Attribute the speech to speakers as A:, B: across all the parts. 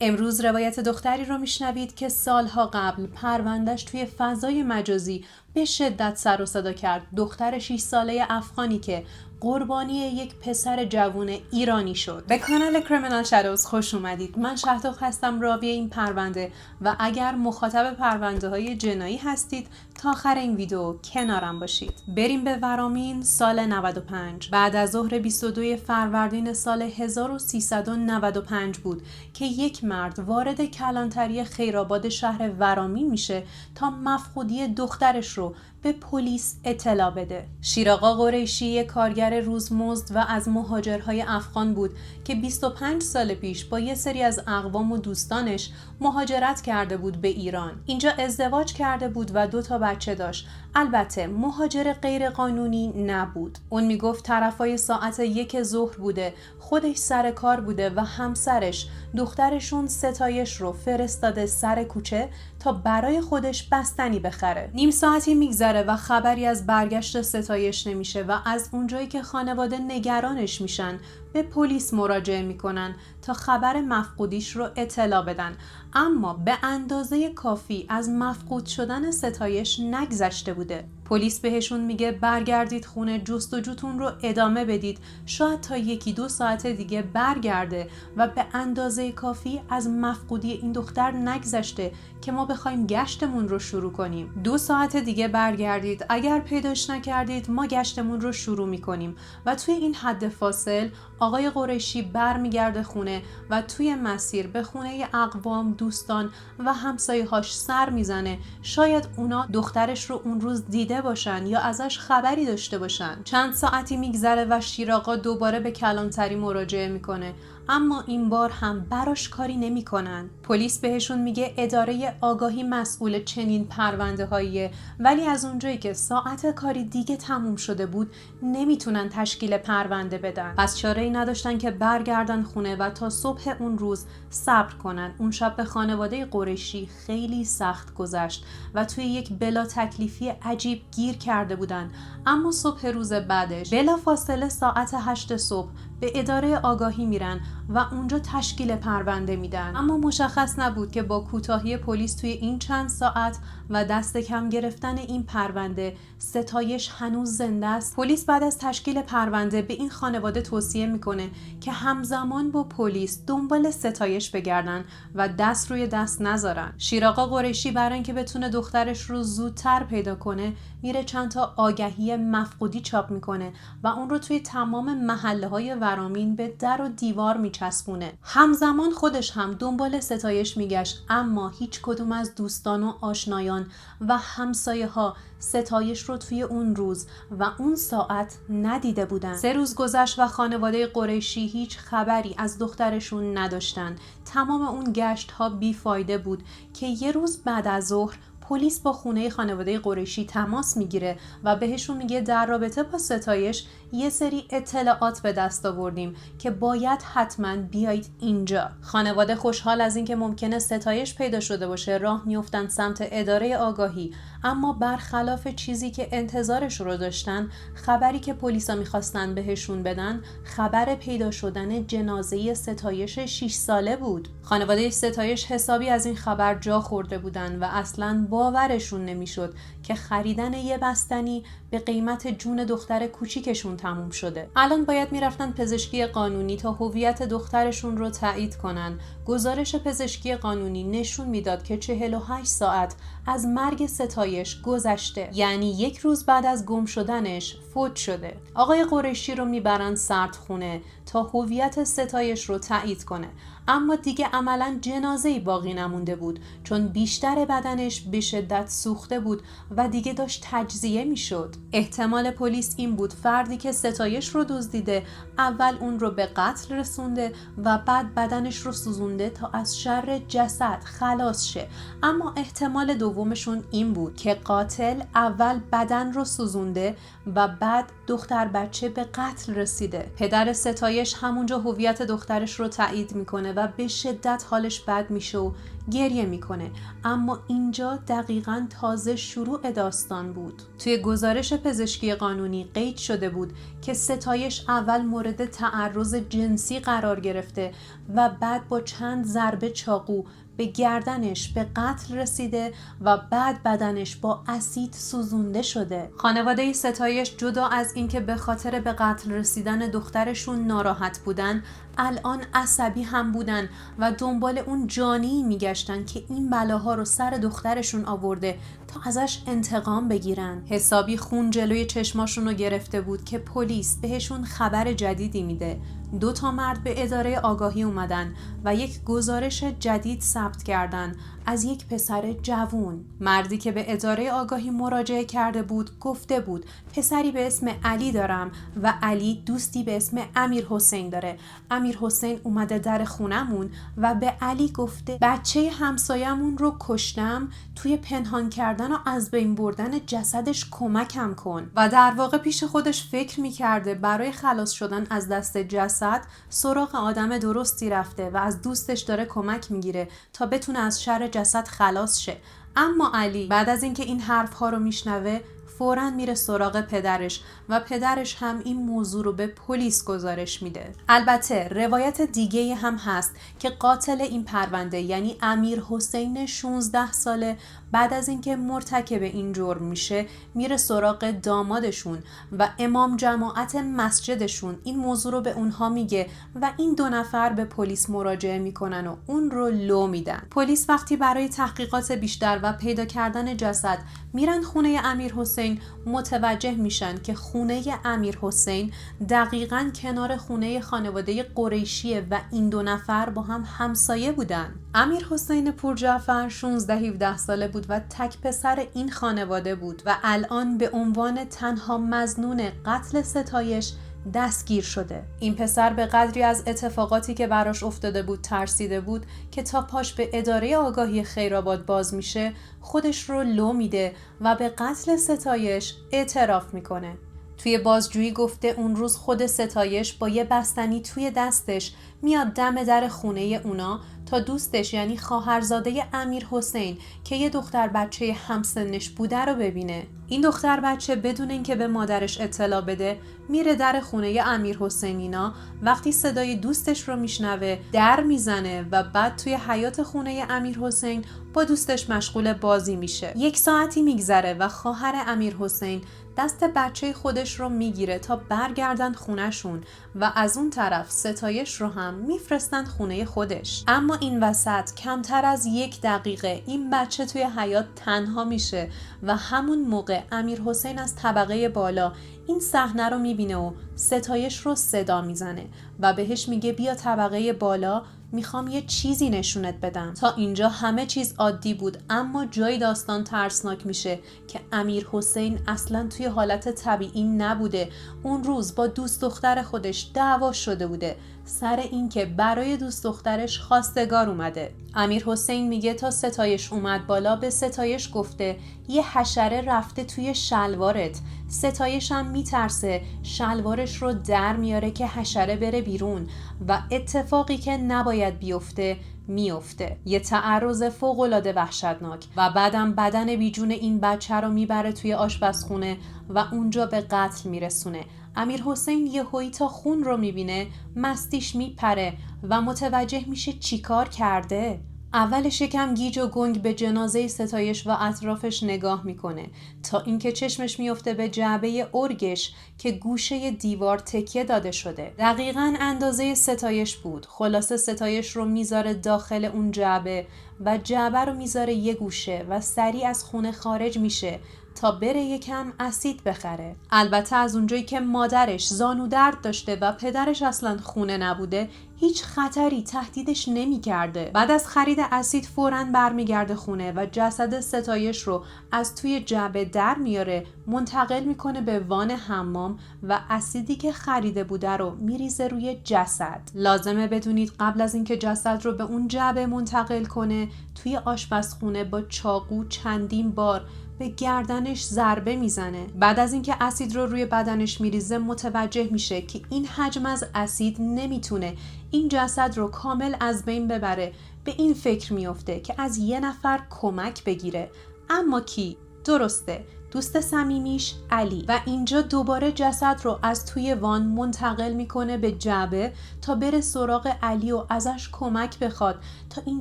A: امروز روایت دختری رو میشنوید که سالها قبل پروندهش توی فضای مجازی به شدت سر و صدا کرد. دختر 6 ساله افغانی که قربانی یک پسر جوون ایرانی شد. به کانال کریمینال شادوز خوش اومدید. من شهداغ هستم، راوی این پرونده، و اگر مخاطب پرونده های جنایی هستید تا آخر این ویدیو کنارم باشید. بریم به ورامین سال 95. بعد از ظهر 22 فروردین سال 1395 بود که یک مرد وارد کلانتری خیرآباد شهر ورامین میشه تا مفقودی دخترش رو به پلیس اطلاع بده. شیراقا قریشی کارگر روزمزد و از مهاجرهای افغان بود که 25 سال پیش با یه سری از اقوام و دوستانش مهاجرت کرده بود به ایران. اینجا ازدواج کرده بود و 2 بچه داشت. البته مهاجر غیر قانونی نبود. اون میگفت طرفای ساعت 1 ظهر بوده، خودش سر کار بوده و همسرش دخترشون ستایش رو فرستاده سر کوچه تا برای خودش بستنی بخره. نیم ساعتی میگذره و خبری از برگشت ستایش نمیشه و از اونجایی که خانواده نگرانش میشن به پلیس مراجعه میکنن تا خبر مفقودیش رو اطلاع بدن، اما به اندازه کافی از مفقود شدن ستایش نگذشته بوده. پلیس بهشون میگه برگردید خونه، جستجوتون رو ادامه بدید، شاید تا 1-2 ساعت دیگه برگرده و به اندازه کافی از مفقودی این دختر نگذشته که ما بخوایم گشتمون رو شروع کنیم. 2 ساعت دیگه برگردید، اگر پیداش نکردید ما گشتمون رو شروع میکنیم. و توی این حد فاصل آقای قریشی برمیگرده خونه و توی مسیر به خونه اقوام، دوستان و همسایه‌هاش سر میزنه، شاید اونا دخترش رو اون روز دیده باشن یا ازش خبری داشته باشن. چند ساعتی میگذره و شیراقا دوباره به کلانتری مراجعه میکنه، اما این بار هم براش کاری نمیکنن. پلیس بهشون میگه اداره آگاهی مسئول چنین پرونده هاییه، ولی از اونجایی که ساعت کاری دیگه تموم شده بود نمیتونن تشکیل پرونده بدن. پس چاره‌ای نداشتن که برگردن خونه و تا صبح اون روز صبر کنن. اون شب به خانواده قریشی خیلی سخت گذشت و توی یک بلا تکلیفی عجیب گیر کرده بودن، اما صبح روز بعدش بلافاصله ساعت 8 صبح به اداره آگاهی میرن و اونجا تشکیل پرونده میدن. اما مشخص نبود که با کوتاهی پلیس توی این چند ساعت و دست کم گرفتن این پرونده ستایش هنوز زنده است. پلیس بعد از تشکیل پرونده به این خانواده توصیه میکنه که همزمان با پلیس دنبال ستایش بگردن و دست روی دست نذارن. شیراقا قریشی برای اینکه بتونه دخترش رو زودتر پیدا کنه میره چند تا آگهی مفقودی چاپ میکنه و اون رو توی تمام محله‌های ورامین به در و دیوار میچسبونه. همزمان خودش هم دنبال ستایش میگشت، اما هیچ کدوم از دوستان و آشنایان و همسایه‌ها ستایش رو توی اون روز و اون ساعت ندیده بودن. 3 روز گذشت و خانواده قریشی هیچ خبری از دخترشون نداشتن. تمام اون گشت‌ها بیفایده بود که یه روز بعد از ظهر پلیس با خونه خانواده قریشی تماس میگیره و بهشون میگه در رابطه با ستایش یه سری اطلاعات به دست آوردیم که باید حتما بیایید اینجا. خانواده خوشحال از اینکه ممکنه ستایش پیدا شده باشه راه میافتن سمت اداره آگاهی، اما برخلاف چیزی که انتظارش رو داشتن، خبری که پلیسا میخواستن بهشون بدن خبر پیدا شدن جنازه ستایش 6 ساله بود. خانواده ستایش حسابی از این خبر جا خورده بودن و اصلاً باورشون نمیشد که خریدن یه بستنی به قیمت جون دختر کوچیکشون تموم شده. الان باید میرفتن پزشکی قانونی تا هویت دخترشون رو تایید کنن. گزارش پزشکی قانونی نشون میداد که 48 ساعت از مرگ ستایش گذشته، یعنی 1 روز بعد از گم شدنش فوت شده. آقای قریشی رو میبرن سردخونه تا هویت ستایش رو تایید کنه، اما دیگه عملاً جنازه‌ای باقی نمونده بود، چون بیشتر بدنش به شدت سوخته بود و دیگه داشت تجزیه میشد. احتمال پلیس این بود فردی که ستایش رو دزدیده اول اون رو به قتل رسونده و بعد بدنش رو سوزونده تا از شر جسد خلاص شه. اما احتمال دومشون این بود که قاتل اول بدن رو سوزونده و بعد دختر بچه به قتل رسیده. پدر ستایش همونجا هویت دخترش رو تایید میکنه و و به شدت حالش بد میشه و گریه میکنه. اما اینجا دقیقاً تازه شروع داستان بود. توی گزارش پزشکی قانونی قید شده بود که ستایش اول مورد تعرض جنسی قرار گرفته و بعد با چند ضربه چاقو به گردنش به قتل رسیده و بعد بدنش با اسید سوزونده شده. خانواده ستایش جدا از اینکه به خاطر به قتل رسیدن دخترشون ناراحت بودن، الان عصبی هم بودن و دنبال اون جانی میگشتن که این بلاها رو سر دخترشون آورده تا ازش انتقام بگیرن. حسابی خون جلوی چشماشون رو گرفته بود که پلیس بهشون خبر جدیدی میده. 2 مرد به اداره آگاهی اومدن و یک گزارش جدید ثبت کردن از یک پسر جوون. مردی که به اداره آگاهی مراجعه کرده بود گفته بود پسری به اسم علی دارم و علی دوستی به اسم امیر حسین داره. امیر حسین اومده در خونمون و به علی گفته بچه همسایمون رو کشتم، توی پنهان کردن و از بین بردن جسدش کمکم کن. و در واقع پیش خودش فکر میکرده برای خلاص شدن از دست جسد سراغ آدم درستی رفته و از دوستش داره کمک میگیره تا بتونه از شر جسد خلاص شه. اما علی بعد از اینکه این حرفها رو میشنوه فوراً میره سراغ پدرش و پدرش هم این موضوع رو به پلیس گزارش میده. البته روایت دیگه هم هست که قاتل این پرونده یعنی امیر حسین 16 ساله بعد از اینکه مرتکب این جرم میشه میره سراغ دامادشون و امام جماعت مسجدشون این موضوع رو به اونها میگه و این 2 نفر به پلیس مراجعه میکنن و اون رو لو میدن. پلیس وقتی برای تحقیقات بیشتر و پیدا کردن جسد میرن خونه امیر حسین متوجه میشن که خونه امیر حسین دقیقاً کنار خونه خانواده قریشیه و این 2 نفر با هم همسایه بودن. امیر حسین پورجعفر 16-17 ساله بود و تک پسر این خانواده بود و الان به عنوان تنها مظنون قتل ستایش دستگیر شده. این پسر به قدری از اتفاقاتی که براش افتاده بود ترسیده بود که تا پاش به اداره آگاهی خیرآباد باز میشه خودش رو لو میده و به قتل ستایش اعتراف میکنه. توی بازجویی گفته اون روز خود ستایش با یه بستنی توی دستش میاد دم در خونه اونا تا دوستش یعنی خواهرزاده امیر حسین که یه دختر بچه همسنش بوده رو ببینه. این دختر بچه بدون اینکه به مادرش اطلاع بده میره در خونه امیر حسین. اینا وقتی صدای دوستش رو میشنوه در میزنه و بعد توی حیاط خونه امیر حسین با دوستش مشغول بازی میشه. 1 ساعتی میگذره و خواهر امیر حسین دست بچه خودش رو میگیره تا برگردن خونهشون و از اون طرف ستایش رو هم میفرستن خونه خودش. اما این وسط کمتر از 1 دقیقه این بچه توی حیاط تنها میشه و همون موقع امیر حسین از طبقه بالا این صحنه رو میبینه و ستایش رو صدا میزنه و بهش میگه بیا طبقه بالا، میخوام یه چیزی نشونت بدم. تا اینجا همه چیز عادی بود اما جای داستان ترسناک میشه که امیر حسین اصلا توی حالت طبیعی نبوده. اون روز با دوست دختر خودش دعوا شده بوده سر اینکه برای دوست دخترش خواستگار اومده. امیر حسین میگه تا ستایش اومد بالا به ستایش گفته یه حشره رفته توی شلوارت. ستایش هم میترسه شلوارش رو در میاره که حشره بره بیرون و اتفاقی که نباید بیفته میفته. یه تعرض فوق‌العاده وحشتناک و بعدم بدن بیجون این بچه رو میبره توی آشپزخونه و اونجا به قتل میرسونه. امیر حسین یهویی تا خون رو میبینه مستیش میپره و متوجه میشه چیکار کرده. اولش یکم گیج و گنگ به جنازه ستایش و اطرافش نگاه میکنه تا اینکه چشمش میفته به جعبه ارگش که گوشه دیوار تکیه داده شده. دقیقاً اندازه ستایش بود. خلاصه ستایش رو میذاره داخل اون جعبه و جعبه رو میذاره یه گوشه و سریع از خونه خارج میشه تا بره یکم اسید بخره. البته از اونجایی که مادرش زانو درد داشته و پدرش اصلا خونه نبوده هیچ خطری تهدیدش نمی کرده. بعد از خرید اسید فوراً برمیگرده خونه و جسد ستایش رو از توی جعبه در میاره، منتقل میکنه به وان حمام و اسیدی که خریده بوده رو میریزه روی جسد. لازمه بدونید قبل از اینکه جسد رو به اون جعبه منتقل کنه توی آشپزخونه با چاقو چندین بار به گردنش ضربه میزنه. بعد از اینکه اسید رو روی بدنش میریزه متوجه میشه که این حجم از اسید نمیتونه این جسد رو کامل از بین ببره، به این فکر میفته که از یه نفر کمک بگیره. اما کی؟ درسته، دوست صمیمیش علی. و اینجا دوباره جسد رو از توی وان منتقل میکنه به جعبه تا بره سراغ علی و ازش کمک بخواد تا این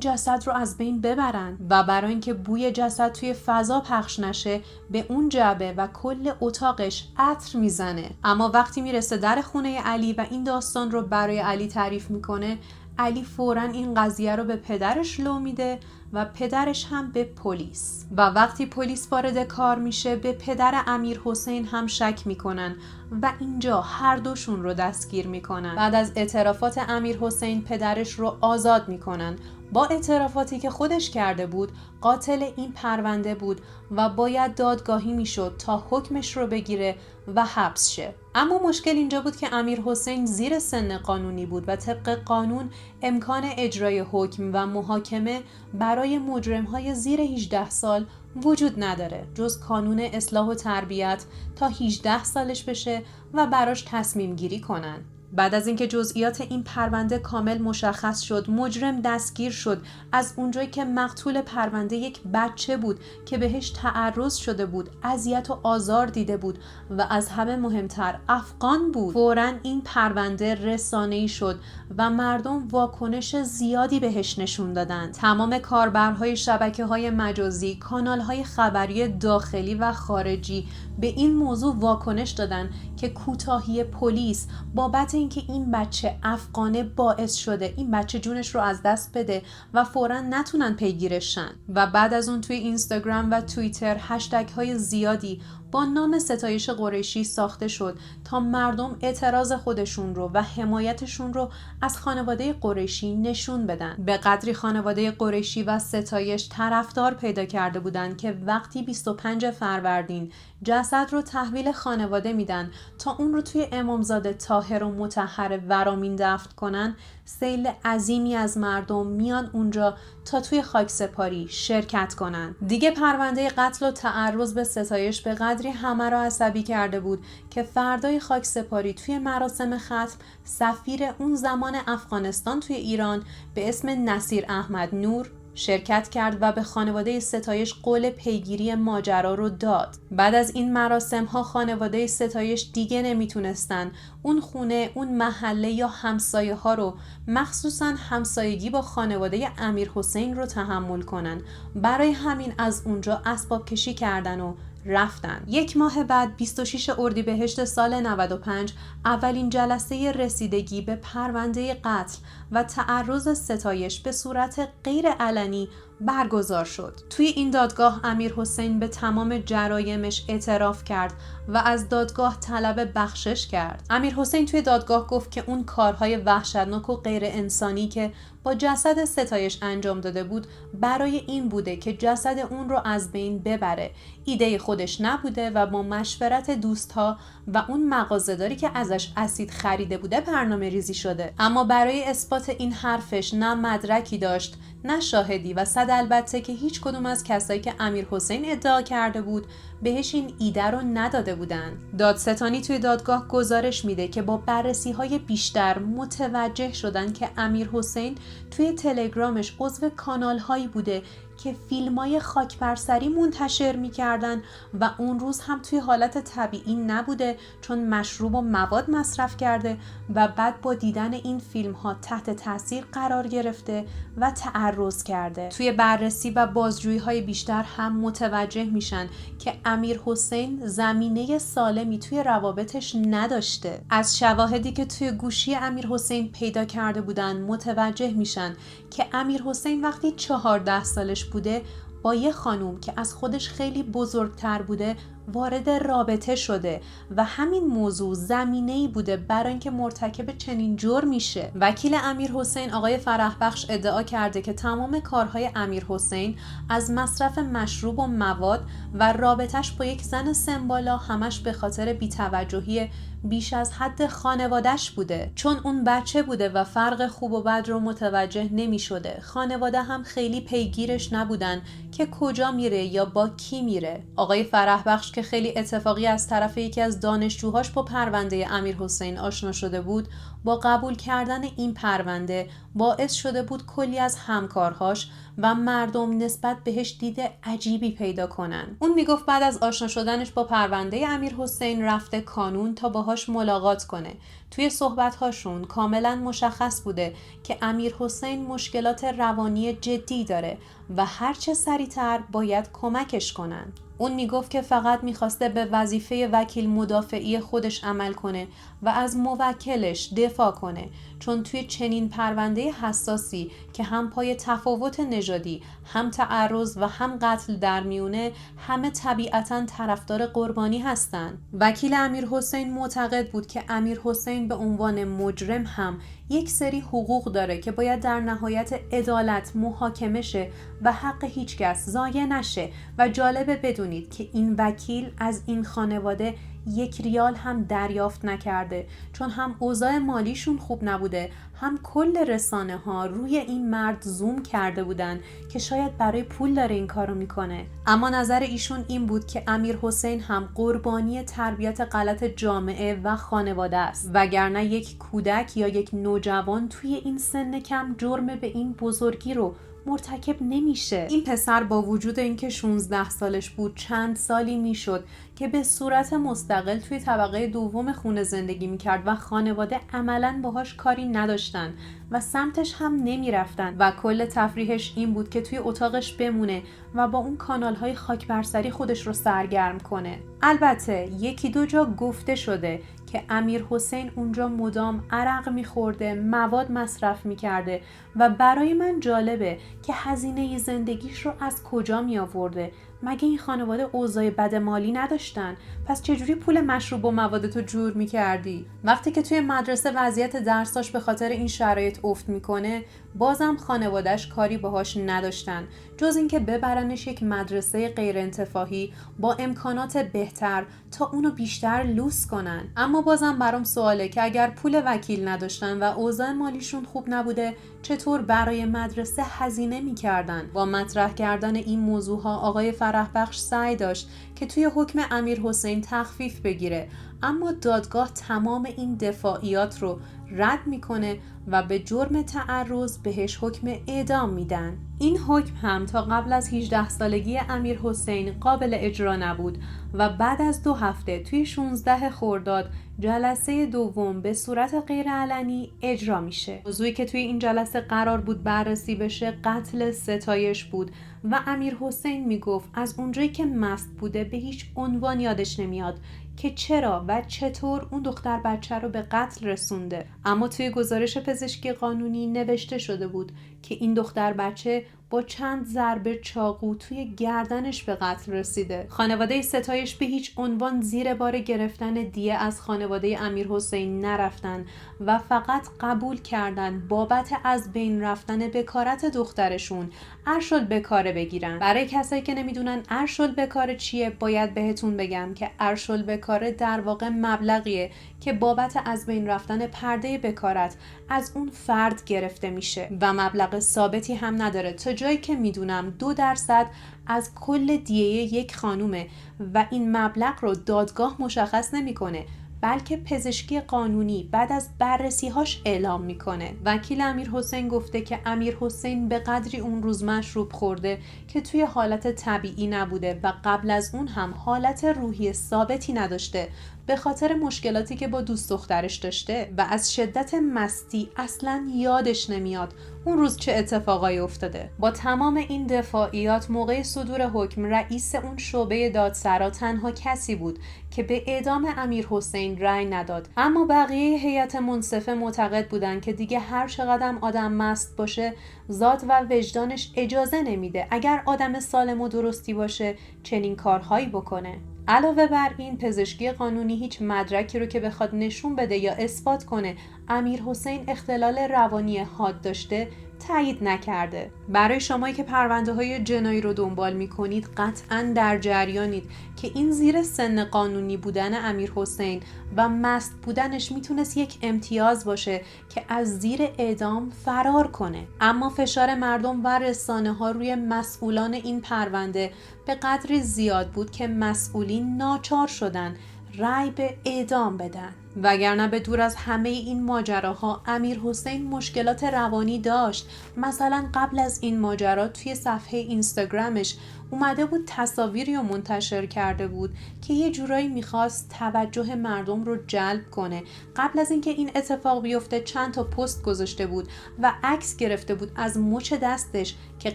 A: جسد رو از بین ببرن. و برای اینکه بوی جسد توی فضا پخش نشه به اون جعبه و کل اتاقش عطر میزنه. اما وقتی میرسه در خونه علی و این داستان رو برای علی تعریف میکنه، علی فوراً این قضیه رو به پدرش لو میده و پدرش هم به پلیس. و وقتی پلیس وارد کار میشه به پدر امیرحسین هم شک میکنن و اینجا هر دوشون رو دستگیر میکنن. بعد از اعترافات امیرحسین پدرش رو آزاد میکنن. با اعترافاتی که خودش کرده بود قاتل این پرونده بود و باید دادگاهی میشد تا حکمش رو بگیره و حبس شه. اما مشکل اینجا بود که امیرحسین زیر سن قانونی بود و طبق قانون امکان اجرای حکم و محاکمه برای مجرم‌های زیر 18 سال وجود نداره جز کانون اصلاح و تربیت تا 18 سالش بشه و براش تصمیم گیری کنن. بعد از اینکه جزئیات این پرونده کامل مشخص شد، مجرم دستگیر شد. از اونجایی که مقتول پرونده یک بچه بود که بهش تعرض شده بود، اذیت و آزار دیده بود و از همه مهمتر افغان بود، فوراً این پرونده رسانه‌ای شد و مردم واکنش زیادی بهش نشون دادن. تمام کاربرهای شبکه‌های مجازی، کانال‌های خبری داخلی و خارجی به این موضوع واکنش دادن که کوتاهی پلیس بابت اینکه این بچه افغانه باعث شده این بچه جونش رو از دست بده و فوراً نتونن پیگیرش شن. و بعد از اون توی اینستاگرام و توییتر هشتگ های زیادی با نام ستایش قریشی ساخته شد تا مردم اعتراض خودشون رو و حمایتشون رو از خانواده قریشی نشون بدن. به قدری خانواده قریشی و ستایش طرفدار پیدا کرده بودن که وقتی 25 فروردین جسد رو تحویل خانواده میدن تا اون رو توی امامزاده طاهر و مطهر ورامین دفن کنن، سیل عظیمی از مردم میان اونجا تا توی خاکسپاری شرکت کنن. دیگه پرونده قتل و تعرض به ستایش به قدری همه را عصبی کرده بود که فردای خاکسپاری توی مراسم ختم سفیر اون زمان افغانستان توی ایران به اسم نصیر احمد نور شرکت کرد و به خانواده ستایش قول پیگیری ماجرا رو داد. بعد از این مراسم ها خانواده ستایش دیگه نمیتونستن اون خونه، اون محله یا همسایه ها رو، مخصوصا همسایگی با خانواده امیرحسین رو تحمل کنن. برای همین از اونجا اسباب کشی کردن و رفتن. 1 ماه بعد 26 اردیبهشت سال 95 اولین جلسه رسیدگی به پرونده قتل و تعرض ستایش به صورت غیر علنی برگزار شد. توی این دادگاه امیرحسین به تمام جرایمش اعتراف کرد و از دادگاه طلب بخشش کرد. امیرحسین توی دادگاه گفت که اون کارهای وحشتناک و غیر انسانی که با جسد ستایش انجام داده بود برای این بوده که جسد اون رو از بین ببره. ایده خودش نبوده و با مشورت دوستها و اون مغازه‌داری که ازش اسید خریده بوده برنامه ریزی شده. اما برای اثبات این حرفش نه مدرکی داشت نه شاهدی و صد البته که هیچ کدوم از کسایی که امیرحسین ادعا کرده بود بهش این ایده رو نداده بودن. دادستانی توی دادگاه گزارش میده که با بررسی‌های بیشتر متوجه شدن که امیرحسین توی تلگرامش عضو کانال‌هایی بوده که فیلمای خاک بر سری منتشر می‌کردن و اون روز هم توی حالت طبیعی نبوده چون مشروب و مواد مصرف کرده و بعد با دیدن این فیلم‌ها تحت تاثیر قرار گرفته و تعرض کرده. توی بررسی و بازجویی‌های بیشتر هم متوجه میشن که امیرحسین زمینه سالمی توی روابطش نداشته. از شواهدی که توی گوشی امیرحسین پیدا کرده بودن متوجه میشن که امیرحسین وقتی 14 سالش بوده با یه خانوم که از خودش خیلی بزرگتر بوده وارد رابطه شده و همین موضوع زمینه‌ای بوده برای اینکه مرتکب چنین جرمی میشه. وکیل امیرحسین آقای فرحبخش ادعا کرده که تمام کارهای امیرحسین از مصرف مشروب و مواد و رابطش با یک زن سنبالا همش به خاطر بی‌توجهی بیش از حد خانواده‌اش بوده، چون اون بچه بوده و فرق خوب و بد رو متوجه نمی شده. خانواده هم خیلی پیگیرش نبودن که کجا میره یا با کی میره. آقای فرحبخش که خیلی اتفاقی از طرف یکی از دانشجوهاش با پرونده امیرحسین آشنا شده بود، با قبول کردن این پرونده باعث شده بود کلی از همکارهاش و مردم نسبت بهش دید عجیبی پیدا کنن. اون میگفت بعد از آشنا شدنش با پرونده امیرحسین رفته کانون تا باهاش ملاقات کنه. توی صحبت‌هاشون کاملا مشخص بوده که امیرحسین مشکلات روانی جدی داره و هرچه سریعتر باید کمکش کنن. اون میگفت که فقط میخواسته به وظیفه وکیل مدافعی خودش عمل کنه و از موکلش دفاع کنه، چون توی چنین پرونده حساسی که هم پای تفاوت نژادی، هم تعرض و هم قتل در میونه، همه طبیعتاً طرفدار قربانی هستن. وکیل امیرحسین معتقد بود که امیرحسین به عنوان مجرم هم یک سری حقوق داره که باید در نهایت عدالت محاکمه شه و حق هیچکس ضایع نشه و جالبه بدونید که این وکیل از این خانواده 1 ریال هم دریافت نکرده، چون هم اوضاع مالیشون خوب نبوده، هم کل رسانه ها روی این مرد زوم کرده بودن که شاید برای پول داره این کارو میکنه. اما نظر ایشون این بود که امیرحسین هم قربانی تربیت غلط جامعه و خانواده است، وگرنه یک کودک یا یک نوجوان توی این سن کم جرم به این بزرگی رو مرتکب نمیشه. این پسر با وجود اینکه 16 سالش بود چند سالی میشد که به صورت مستقل توی طبقه دوم خونه زندگی میکرد و خانواده عملاً باهاش کاری نداشتن و سمتش هم نمیرفتن و کل تفریحش این بود که توی اتاقش بمونه و با اون کانالهای خاک برسری خودش رو سرگرم کنه. البته 1-2 جا گفته شده که امیرحسین اونجا مدام عرق میخورده، مواد مصرف میکرده و برای من جالبه که هزینه زندگیش رو از کجا می آورده. مگه این خانواده اوضاع بد مالی نداشتن؟ پس چجوری پول مشروب و موادتو جور میکردی؟ وقتی که توی مدرسه وضعیت درساش به خاطر این شرایط افت میکنه، بازم خانواده‌اش کاری باهاش نداشتن جز اینکه ببرنش یک مدرسه غیر انتفاعی با امکانات بهتر تا اونو بیشتر لوس کنن. اما بازم برام سواله که اگر پول وکیل نداشتن و اوضاع مالیشون خوب نبوده، چطور برای مدرسه هزینه میکردن؟ با مطرح کردن این موضوع ها آقای فرحبخش سعی داشت که توی حکم امیرحسین تخفیف بگیره، اما دادگاه تمام این دفاعیات رو رد میکنه و به جرم تعرض بهش حکم اعدام میدن. این حکم هم تا قبل از 18 سالگی امیرحسین قابل اجرا نبود و بعد از 2 هفته توی 16 خرداد جلسه دوم به صورت غیرعلنی اجرا میشه. موضوعی که توی این جلسه قرار بود بررسی بشه قتل ستایش بود و امیرحسین میگفت از اونجایی که مست بوده به هیچ عنوان یادش نمیاد که چرا و چطور اون دختر بچه رو به قتل رسونده. اما توی گزارش پزشکی قانونی نوشته شده بود که این دختر بچه با چند ضربه چاقو توی گردنش به قتل رسیده. خانواده ستایش به هیچ عنوان زیر بار گرفتن دیه از خانواده امیرحسین نرفتن و فقط قبول کردن بابت از بین رفتن بکارت دخترشون ارشالبکاره بگیرن. برای کسایی که نمیدونن ارشالبکاره چیه، باید بهتون بگم که ارشالبکاره در واقع مبلغیه که بابت از بین رفتن پرده بکارت از اون فرد گرفته میشه و مبلغ ثابتی هم نداره. تا جایی که میدونم 2% از کل دیه یک خانومه و این مبلغ رو دادگاه مشخص نمیکنه، بلکه پزشکی قانونی بعد از بررسی‌هاش اعلام میکنه. وکیل امیرحسین گفته که امیرحسین به قدری اون روز مشروب خورده که توی حالت طبیعی نبوده و قبل از اون هم حالت روحی ثابتی نداشته به خاطر مشکلاتی که با دوست دخترش داشته و از شدت مستی اصلاً یادش نمیاد اون روز چه اتفاقایی افتاده. با تمام این دفاعیات موقع صدور حکم رئیس اون شعبه دادسرا تنها کسی بود که به اعدام امیرحسین رأی نداد. اما بقیه هیئت منصفه معتقد بودن که دیگه هر چقدر آدم مست باشه ذات و وجدانش اجازه نمیده اگر آدم سالم و درستی باشه چنین کارهایی بکنه. علاوه بر این پزشکی قانونی هیچ مدرکی رو که بخواد نشون بده یا اثبات کنه امیرحسین اختلال روانی حاد داشته تایید نکرده. برای شمایی که پرونده های جنایی رو دنبال میکنید قطعاً در جریانید که این زیر سن قانونی بودن امیرحسین و مست بودنش میتونست یک امتیاز باشه که از زیر اعدام فرار کنه. اما فشار مردم و رسانه ها روی مسئولان این پرونده به قدری زیاد بود که مسئولین ناچار شدن رأی به اعدام بدن. وگرنه به دور از همه این ماجراها امیرحسین مشکلات روانی داشت. مثلا قبل از این ماجرا توی صفحه اینستاگرامش اومده بود تصاویری رو منتشر کرده بود که یه جورایی میخواست توجه مردم رو جلب کنه. قبل از اینکه این اتفاق بیفته چند تا پست گذاشته بود و عکس گرفته بود از مچ دستش که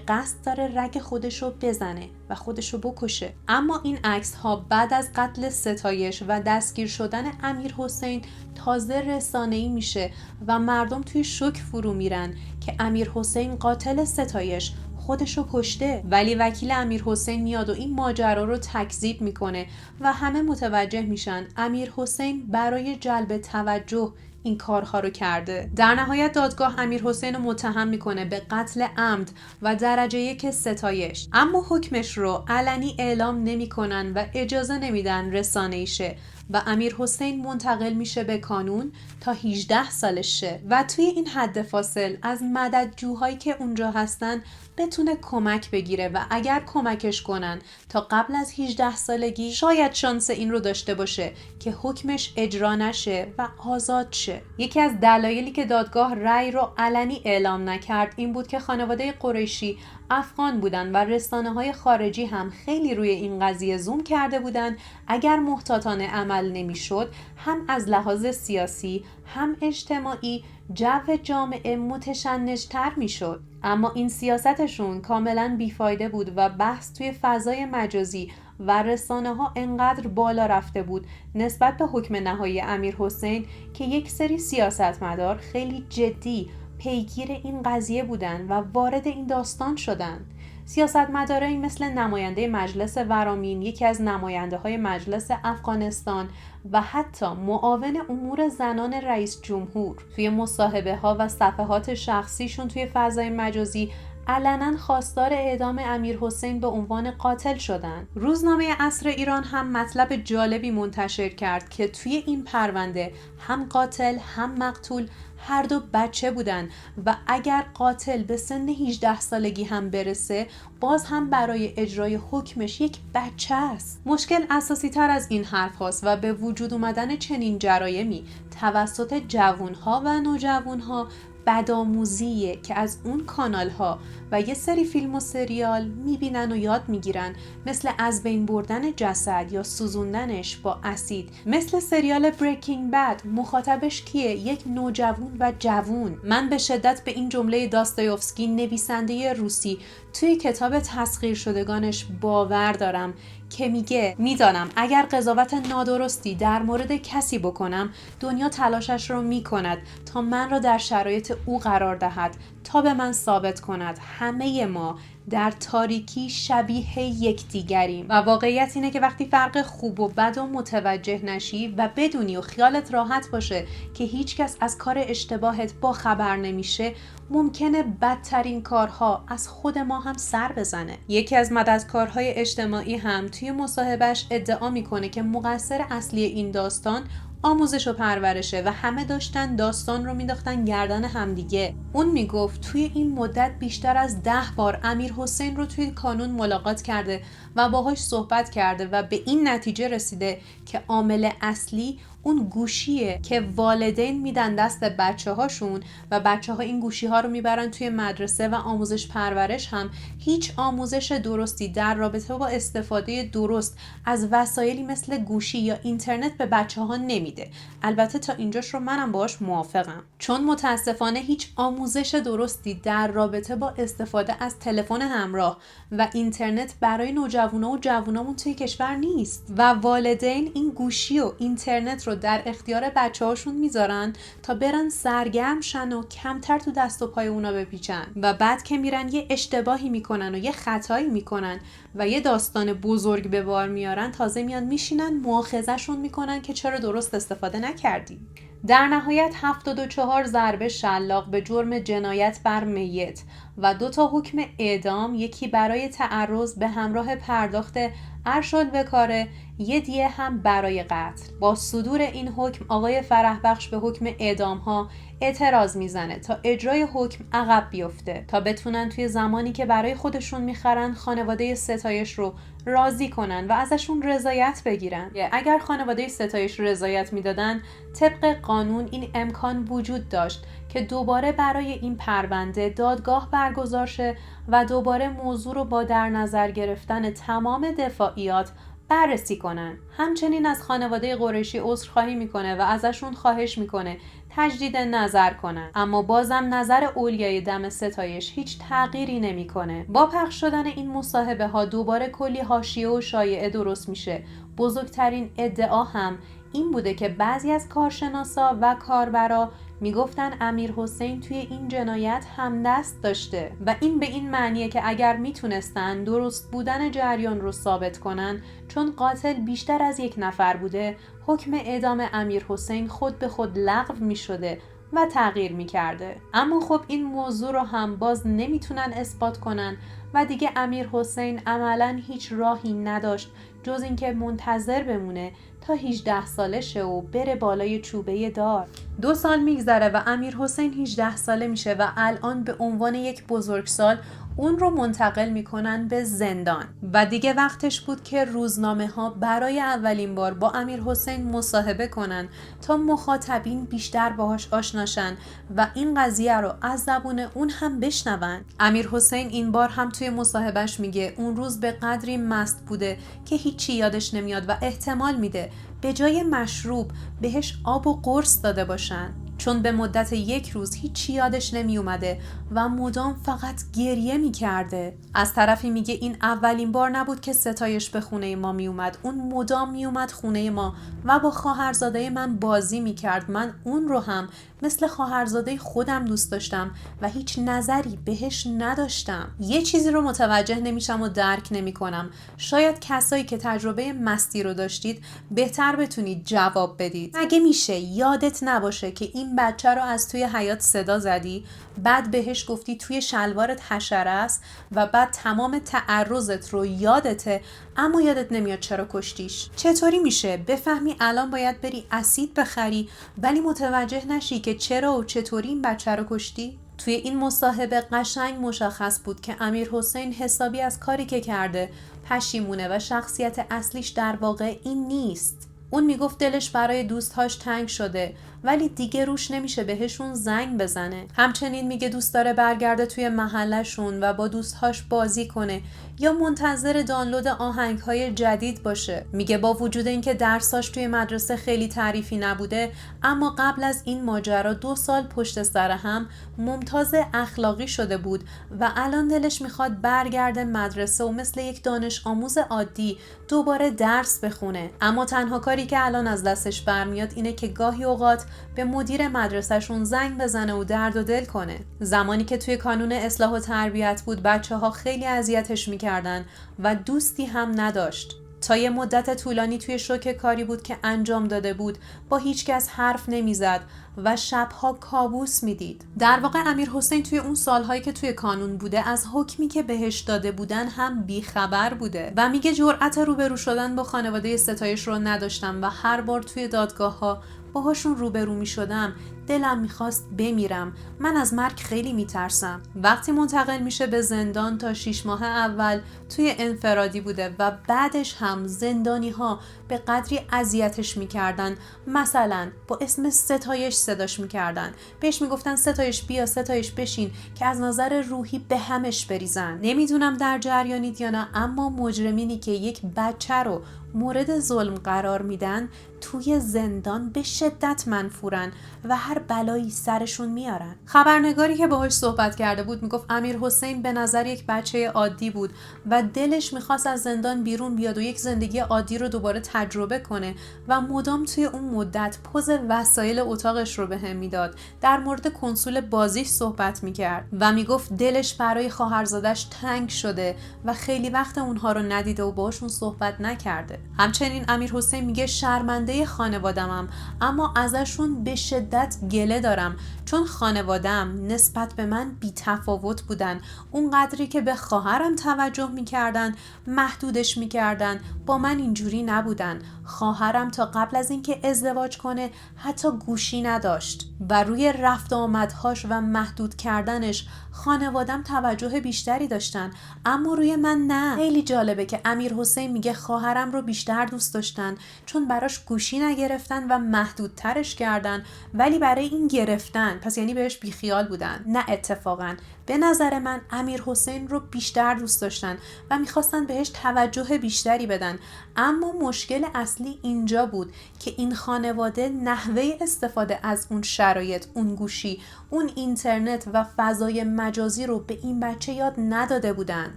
A: قصد داره رگ خودش رو بزنه و خودش رو بکشه. اما این عکس ها بعد از قتل ستایش و دستگیر شدن امیرحسین تازه رسانه‌ای میشه و مردم توی شوک فرو میرن که امیرحسین قاتل ستایش خودشو کشته. ولی وکیل امیرحسین میاد و این ماجرا رو تکذیب میکنه و همه متوجه میشن امیرحسین برای جلب توجه این کارها رو کرده. در نهایت دادگاه امیرحسین رو متهم میکنه به قتل عمد و درجه 1 ستایش، اما حکمش رو علنی اعلام نمیکنن و اجازه نمیدن رسانه‌ای شه و امیرحسین منتقل میشه به کانون تا 18 سالش شه و توی این حد فاصل از مددجوهایی که اونجا هستن بتونه کمک بگیره و اگر کمکش کنن تا قبل از 18 سالگی شاید شانس این رو داشته باشه که حکمش اجرا نشه و آزاد شه. یکی از دلایلی که دادگاه رأی رو علنی اعلام نکرد این بود که خانواده قریشی افغان بودن و رسانه‌های خارجی هم خیلی روی این قضیه زوم کرده بودن. اگر محتاطانه عمل نمی‌شد هم از لحاظ سیاسی هم اجتماعی جو جامعه متشنج‌تر می‌شد. اما این سیاستشون کاملا بیفایده بود و بحث توی فضای مجازی و رسانه‌ها انقدر بالا رفته بود نسبت به حکم نهایی امیرحسین که یک سری سیاستمدار خیلی جدی پیگیر این قضیه بودن و وارد این داستان شدن. سیاستمدارایی مثل نماینده مجلس ورامین، یکی از نماینده‌های مجلس افغانستان و حتی معاون امور زنان رئیس جمهور توی مصاحبه‌ها و صفحات شخصیشون توی فضای مجازی علنا خواستار اعدام امیرحسین به عنوان قاتل شدن. روزنامه عصر ایران هم مطلب جالبی منتشر کرد که توی این پرونده هم قاتل هم مقتول هر دو بچه بودن و اگر قاتل به سن 18 سالگی هم برسه باز هم برای اجرای حکمش یک بچه است. مشکل اساسی تر از این حرف هاست و به وجود اومدن چنین جرایمی توسط جوانها و نوجوانها بدآموزیه که از اون کانال ها و یه سری فیلم و سریال میبینن و یاد میگیرن، مثل از بین بردن جسد یا سوزوندنش با اسید. مثل سریال بریکینگ بد مخاطبش کیه؟ یک نوجوان و جوون. من به شدت به این جمله داستایوفسکی نویسنده روسی توی کتاب تسخیر شدگانش باور دارم که میگه میدانم اگر قضاوت نادرستی در مورد کسی بکنم دنیا تلاشش رو میکند تا من را در شرایط او قرار دهد تا به من ثابت کند همه ما در تاریکی شبیه یکدیگریم. و واقعیت اینه که وقتی فرق خوب و بد و متوجه نشی و بدونی و خیالت راحت باشه که هیچ کس از کار اشتباهت با خبر نمیشه، ممکنه بدترین کارها از خود ما هم سر بزنه. یکی از مددکارهای اجتماعی هم توی مصاحبهش ادعا میکنه که مقصر اصلی این داستان آموزش و پرورشه و همه داشتن داستان رو مینداختن گردن همدیگه. اون میگفت توی این مدت بیشتر از 10 بار امیرحسین رو توی کانون ملاقات کرده و باهاش صحبت کرده و به این نتیجه رسیده که عامل اصلی اون گوشیه که والدین میدن دست بچه هاشون و بچه ها این گوشی ها رو میبرن توی مدرسه و آموزش پرورش هم هیچ آموزش درستی در رابطه با استفاده درست از وسایلی مثل گوشی یا اینترنت به بچه ها نمیده. البته تا اینجاش رو منم باهاش موافقم، چون متاسفانه هیچ آموزش درستی در رابطه با استفاده از تلفن همراه و اینترنت برای نوجوانا و جوانامون توی کشور نیست و والدین این گوشی و اینترنت رو در اختیار بچه‌هاشون میذارن تا برن سرگرم شن و کمتر تو دست و پای اونا بپیچن و بعد که میرن یه اشتباهی میکنن و یه خطایی میکنن و یه داستان بزرگ به بار میارن، تازه میان میشینن مؤاخذه‌شون میکنن که چرا درست استفاده نکردی. در نهایت 74 ضربه شلاق به جرم جنایت بر میت و 2 حکم اعدام، یکی برای تعرض به همراه پرداخت ارشدوکاره، یه دیه هم برای قتل. با صدور این حکم آقای فرحبخش به حکم اعدام ها اعتراض میزنه تا اجرای حکم عقب بیفته تا بتونن توی زمانی که برای خودشون میخرن خانواده ستایش رو راضی کنن و ازشون رضایت بگیرن. اگر خانواده ستایش رضایت میدادن، طبق قانون این امکان وجود داشت که دوباره برای این پرونده دادگاه برگزار شه و دوباره موضوع رو با در نظر گرفتن تمام دفاعیات بررسی کنن. همچنین از خانواده قریشی عذرخواهی میکنه و ازشون خواهش میکنه تجدید نظر کنن، اما بازم نظر اولیای دم ستایش هیچ تغییری نمیکنه. با پخش شدن این مصاحبه ها دوباره کلی حاشیه و شایعه درست میشه. بزرگترین ادعا هم این بوده که بعضی از کارشناسا و کاربرا میگفتن امیرحسین توی این جنایت هم دست داشته و این به این معنیه که اگر میتونستن درست بودن جریان رو ثابت کنن، چون قاتل بیشتر از یک نفر بوده، حکم اعدام امیرحسین خود به خود لغو میشده و تغییر میکرده. اما خب این موضوع رو هم باز نمیتونن اثبات کنن و دیگه امیرحسین عملاً هیچ راهی نداشت جز اینکه منتظر بمونه تا 18 ساله شه و بره بالای چوبه دار. 2 سال میگذره و امیرحسین 18 ساله میشه و الان به عنوان یک بزرگسال اون رو منتقل میکنن به زندان و دیگه وقتش بود که روزنامه ها برای اولین بار با امیرحسین مصاحبه کنن تا مخاطبین بیشتر باهاش آشناشن و این قضیه رو از زبون اون هم بشنون. امیرحسین این بار هم توی مصاحبهش میگه اون روز به قدری مست بوده که هیچی یادش نمیاد و احتمال میده به جای مشروب بهش آب و قرص داده باشن، چون به مدت 1 روز هیچی یادش نمی اومده و مدام فقط گریه می کرده. از طرفی میگه این اولین بار نبود که ستایش به خونه ما می اومد. اون مدام می اومد خونه ما و با خواهرزاده من بازی می کرد. من اون رو هم مثل خواهرزاده خودم دوست داشتم و هیچ نظری بهش نداشتم. یه چیزی رو متوجه نمیشم و درک نمی کنم. شاید کسایی که تجربه مستی رو داشتید بهتر بتونید جواب بدید. مگه میشه یادت نباشه که این بچه رو از توی حیاط صدا زدی، بعد بهش گفتی توی شلوارت حشره است و بعد تمام تعرضت رو یادته اما یادت نمیاد چرا کشتیش؟ چطوری میشه بفهمی الان باید بری اسید بخری ولی متوجه نشی که چرا و چطوری این بچه رو کشتی؟ توی این مصاحبه قشنگ مشخص بود که امیرحسین حسابی از کاری که کرده پشیمونه و شخصیت اصلیش در واقع این نیست. اون میگفت دلش برای دوستهاش تنگ شده ولی دیگه روش نمیشه بهشون زنگ بزنه. همچنین میگه دوست داره برگرده توی محلشون و با دوستهاش بازی کنه یا منتظر دانلود آهنگهای جدید باشه. میگه با وجود اینکه درساش توی مدرسه خیلی تعریفی نبوده، اما قبل از این ماجرا 2 سال پشت سر هم ممتاز اخلاقی شده بود و الان دلش میخواد برگرده مدرسه و مثل یک دانش آموز عادی دوباره درس بخونه. اما تنها کاری که الان از دستش برمیاد اینه که گاهی اوقات به مدیر مدرسهشون زنگ بزنه و درد و دل کنه. زمانی که توی کانون اصلاح و تربیت بود بچه‌ها خیلی اذیتش میکردن و دوستی هم نداشت. تا یه مدت طولانی توی شوک کاری بود که انجام داده بود، با هیچ کس حرف نمیزد و شبها کابوس میدید. در واقع امیرحسین توی اون سالهایی که توی کانون بوده از حکمی که بهش داده بودن هم بیخبر بوده و میگه جرأت روبرو شدن با خانواده ستایش رو نداشتم و هر بار توی دادگاه ها باهاشون روبرو می شدم دلم میخواست بمیرم. من از مرگ خیلی میترسم. وقتی منتقل میشه به زندان تا 6 ماه اول توی انفرادی بوده و بعدش هم زندانی ها به قدری اذیتش میکردن. مثلا با اسم ستایش صداش میکردن، بهش میگفتن ستایش بیا، ستایش بشین، که از نظر روحی به همش بریزن. نمیدونم در جریانید یا نه، اما مجرمینی که یک بچه رو مورد ظلم قرار میدن توی زندان به شدت منفورن و هر بلایی سرشون میارن. خبرنگاری که باهاش صحبت کرده بود میگفت امیرحسین به نظر یک بچه عادی بود و دلش میخواست از زندان بیرون بیاد و یک زندگی عادی رو دوباره تجربه کنه و مدام توی اون مدت پوز وسایل اتاقش رو بهم میداد. در مورد کنسول بازیش صحبت میکرد و میگفت دلش برای خواهرزادش تنگ شده و خیلی وقت اونها رو ندیده و باهاشون صحبت نکرده. همچنین امیر حسین میگه شرمنده خانوادمم، اما ازشون به شدت گله دارم چون خانوادم نسبت به من بی تفاوت بودن. اون قدری که به خواهرم توجه میکردن محدودش میکردن، با من اینجوری نبودن. خواهرم تا قبل از اینکه ازدواج کنه حتی گوشی نداشت و روی رفت آمدهاش و محدود کردنش خانوادم توجه بیشتری داشتن، اما روی من نه. خیلی جالبه که امیر حسین میگه خواهرم رو بیشتر دوست داشتن چون براش گوشی نگرفتن و محدودترش کردن، ولی برای این گرفتن پس یعنی بهش بیخیال بودن. نه، اتفاقا به نظر من امیر حسین رو بیشتر دوست داشتن و میخواستن بهش توجه بیشتری بدن. اما مشکل اصلی اینجا بود که این خانواده نحوه استفاده از اون شرایط، اون گوشی، اون اینترنت و فضای مجازی رو به این بچه یاد نداده بودن.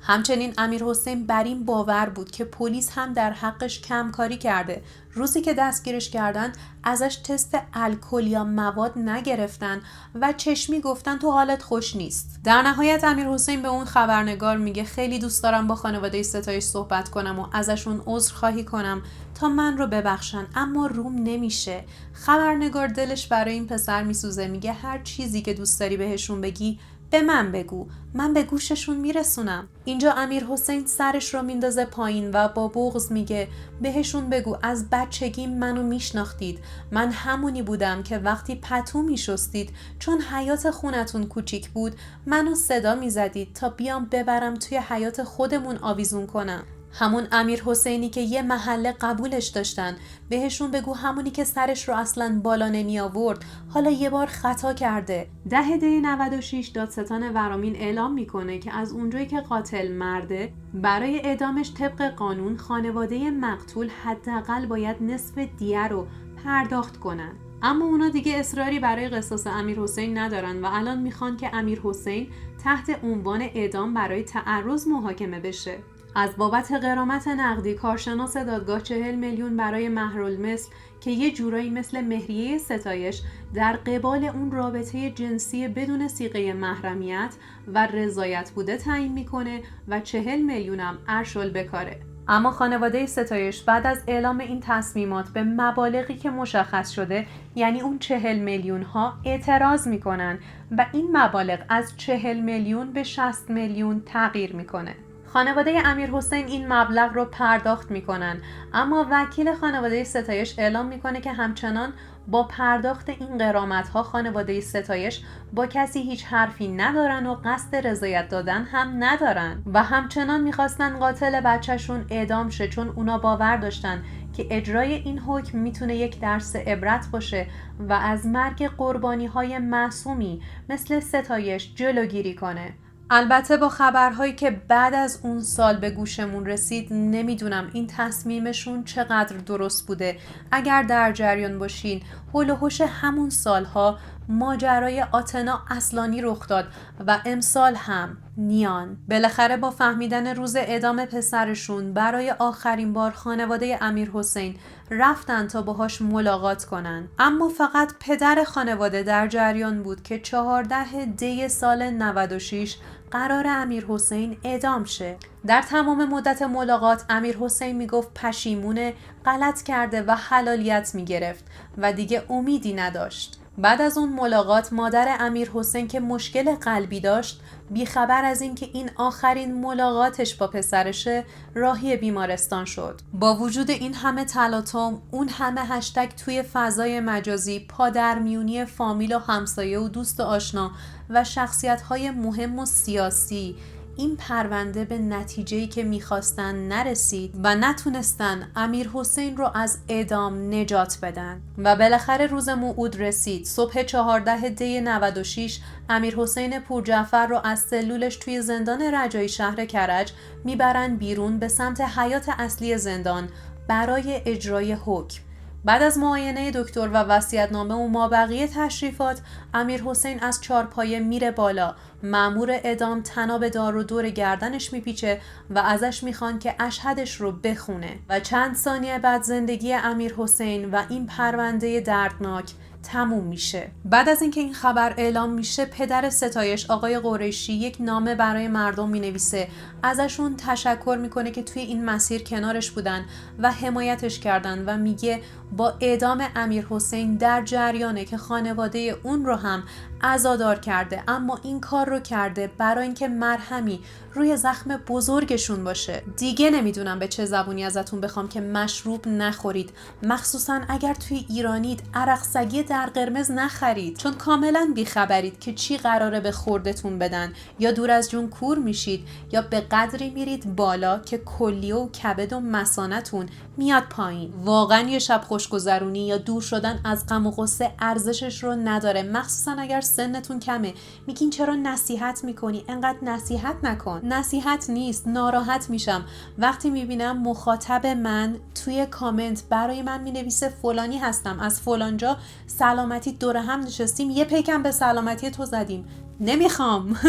A: همچنین امیر حسین بر این باور بود که پلیس هم در حقش کمکاری کرده. روزی که دستگیرش کردن ازش تست الکل یا مواد نگرفتن و چشمی گفتن تو حالت خوش نیست. در نهایت امیر حسین به اون خبرنگار میگه خیلی دوست دارم با خانواده ستایش صحبت کنم و ازشون عذرخواهی کنم تا من رو ببخشن، اما روم نمیشه. خبرنگار دلش برای این پسر میسوزه، میگه هر چیزی که دوست داری بهشون بگی به من بگو، من به گوششون میرسونم. اینجا امیر حسین سرش رو میندازه پایین و با بغض میگه بهشون بگو از بچگی منو میشناختید. من همونی بودم که وقتی پتو میشستید چون حیات خونتون کوچیک بود منو صدا میزدید تا بیام ببرم توی حیات خودمون آویزون کنم. همون امیر حسینی که یه محله قبولش داشتن. بهشون بگو همونی که سرش رو اصلاً بالا نمی آورد حالا یه بار خطا کرده. 10 دی 96 دادستان ورامین اعلام میکنه که از اونجایی که قاتل مرده، برای اعدامش طبق قانون خانواده مقتول حداقل باید نصف دیه رو پرداخت کنن. اما اونا دیگه اصراری برای قصاص امیر حسین ندارن و الان میخوان که امیر حسین تحت عنوان اعدام برای تعرض محاکمه بشه. از بابت غرامت نقدی کارشناس دادگاه 40 میلیون برای مهرالمثل که یه جورایی مثل مهریه ستایش در قبال اون رابطه جنسی بدون صیغه محرمیت و رضایت بوده تعیین میکنه و 40 میلیون هم ارشالبکاره. اما خانواده ستایش بعد از اعلام این تصمیمات به مبالغی که مشخص شده، یعنی اون 40 میلیون ها، اعتراض میکنن و این مبالغ از 40 میلیون به 60 میلیون تغییر میکنه. خانواده امیر حسین این مبلغ رو پرداخت میکنن، اما وکیل خانواده ستایش اعلام میکنه که همچنان با پرداخت این غرامت ها خانواده ستایش با کسی هیچ حرفی ندارن و قصد رضایت دادن هم ندارن و همچنان میخواستن قاتل بچهشون اعدام شه، چون اونا باور داشتن که اجرای این حکم میتونه یک درس عبرت باشه و از مرگ قربانی های معصومی مثل ستایش جلوگیری کنه. البته با خبرهایی که بعد از اون سال به گوشمون رسید نمیدونم این تصمیمشون چقدر درست بوده. اگر در جریان باشین، هول و هوش همون سالها ماجرای آتنا اصلانی رخ داد و امسال هم نیان. بالاخره با فهمیدن روز اعدام پسرشون برای آخرین بار خانواده امیر حسین رفتن تا باهاش ملاقات کنن، اما فقط پدر خانواده در جریان بود که 14 دی سال 96 قرار امیر حسین اعدام شه. در تمام مدت ملاقات امیر حسین میگفت پشیمونه، غلط کرده و حلالیت میگرفت و دیگه امیدی نداشت. بعد از اون ملاقات مادر امیر حسین که مشکل قلبی داشت، بیخبر از این که این آخرین ملاقاتش با پسرشه، راهی بیمارستان شد. با وجود این همه تلاطم، اون همه هشتگ توی فضای مجازی، پادرمیونی فامیل و همسایه و دوست و آشنا و شخصیت‌های مهم و سیاسی، این پرونده به نتیجه‌ای که می‌خواستن نرسید و نتونستن امیر حسین رو از اعدام نجات بدن و بالاخره روز موعود رسید. صبح 14 دی 96 امیر حسین پورجعفر رو از سلولش توی زندان رجایی شهر کرج میبرن بیرون به سمت حیاط اصلی زندان برای اجرای حکم. بعد از معاینه دکتر و وصیت‌نامه و مابقی تشریفات، امیر حسین از چارپایه میره بالا. مأمور اعدام طناب دار رو دور گردنش میپیچه و ازش میخوان که اشهدش رو بخونه و چند ثانیه بعد زندگی امیر حسین و این پرونده دردناک تموم میشه. بعد از اینکه این خبر اعلام میشه، پدر ستایش آقای قریشی یک نامه برای مردم مینویسه، ازشون تشکر میکنه که توی این مسیر کنارش بودن و حمایتش کردن و میگه با اعدام امیرحسین در جریانه که خانواده اون رو هم عزادار کرده، اما این کار رو کرده برای اینکه مرهمی روی زخم بزرگشون باشه. دیگه نمیدونم به چه زبونی ازتون بخوام که مشروب نخورید، مخصوصا اگر توی ایرانید عرق سگی در قرمز نخرید، چون کاملا بیخبرید که چی قراره به خوردتون بدن. یا دور از جون کور میشید یا به قدری میرید بالا که کلیه و کبد و مثانتون میاد پایین. واقعا یه شب خوشگذرونی یا دور شدن از غم و غصه ارزشش رو نداره، مخصوصا اگر سنتون کمه. میگین چرا نصیحت میکنی؟ انقدر نصیحت نکن. نصیحت نیست، ناراحت میشم وقتی میبینم مخاطب من توی کامنت برای من مینویسه فلانی هستم، از فلانجا سلامتی دور هم نشستیم، یه پیکم به سلامتی تو زدیم. نمیخوام.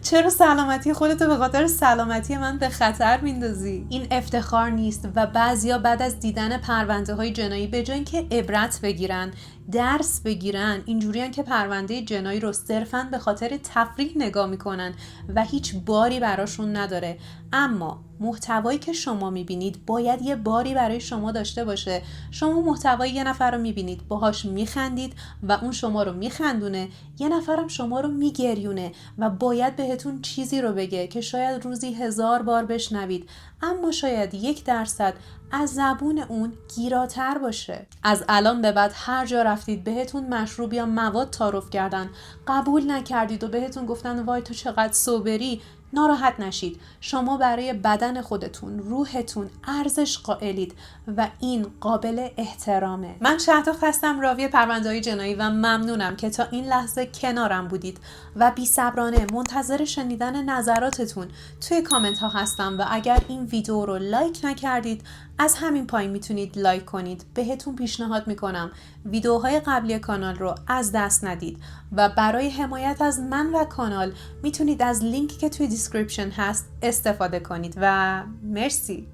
A: چرا سلامتی خودتو به خاطر سلامتی من به خطر میندازی؟ این افتخار نیست و بعضیا بعد از دیدن پرونده های جنایی به جای اینکه عبرت بگیرن، درس بگیرن، اینجوریان که پرونده جنایی رو صرفاً به خاطر تفریح نگاه میکنن و هیچ باری براشون نداره. اما محتوایی که شما میبینید باید یه باری برای شما داشته باشه. شما محتوای یه نفر رو میبینید، باهاش میخندید و اون شما رو میخندونه، یه نفرم شما رو میگریونه و باید بهتون چیزی رو بگه که شاید روزی 1000 بار بشنوید، اما شاید 1% از زبون اون گیراتر باشه. از الان به بعد هر جا رفتید بهتون مشروب یا مواد تعارف کردن، قبول نکردید و بهتون گفتن وای تو چقدر سوبری، ناراحت نشید. شما برای بدن خودتون، روحتون ارزش قائلید و این قابل احترامه. من شهداخت هستم، راوی پرونده‌های جنایی، و ممنونم که تا این لحظه کنارم بودید و بی‌صبرانه منتظر شنیدن نظراتتون توی کامنت ها هستم. و اگر این ویدیو رو لایک نکردید از همین پایین میتونید لایک کنید. بهتون پیشنهاد میکنم ویدیوهای قبلی کانال رو از دست ندید و برای حمایت از من و کانال میتونید از لینکی که توی دیسکریپشن هست استفاده کنید و مرسی.